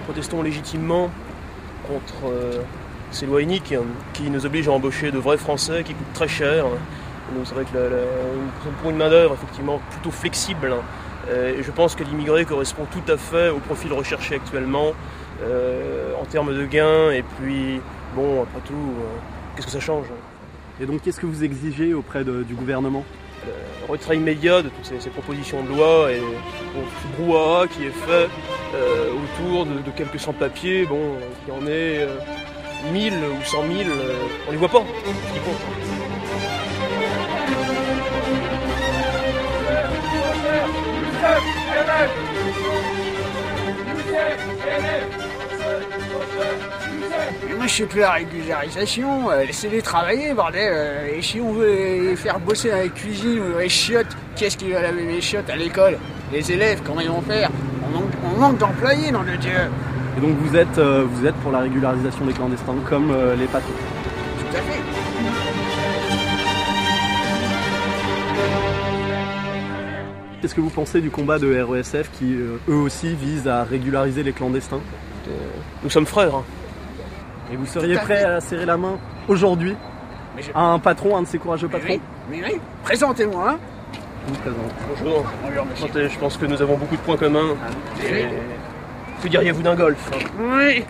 Protestons légitimement contre ces lois iniques qui nous obligent à embaucher de vrais Français qui coûtent très cher. Donc c'est vrai que pour une main-d'œuvre effectivement plutôt flexible. Et je pense que l'immigré correspond tout à fait au profil recherché actuellement en termes de gains. Et puis, bon, après tout, qu'est-ce que ça change? Et donc, qu'est-ce que vous exigez auprès du gouvernement? Retrait immédiat de toutes ces propositions de loi et ce brouhaha qui est fait autour de quelques sans-papiers, bon, qu'il y en ait 1000 ou 100 000, on les voit pas, ce qui compte. Mais moi je suis plus la régularisation, laissez-les travailler bordel, et si on veut les faire bosser dans les cuisines ou dans les chiottes, qu'est-ce qui va laver les chiottes à l'école? Les élèves, comment ils vont faire? On manque d'employés, nom de Dieu. Et donc vous êtes pour la régularisation des clandestins comme les patrons? Tout à fait. Qu'est-ce que vous pensez du combat de RESF qui, eux aussi, vise à régulariser les clandestins? Nous sommes frères. Hein. Et vous seriez prêt à serrer la main aujourd'hui à un patron, un de ces courageux patrons? Oui. Présentez-moi, hein. Je vous présente. Bonjour. Bonjour, monsieur. Santé, je pense que nous avons beaucoup de points communs. Que diriez-vous d'un golf? Oui.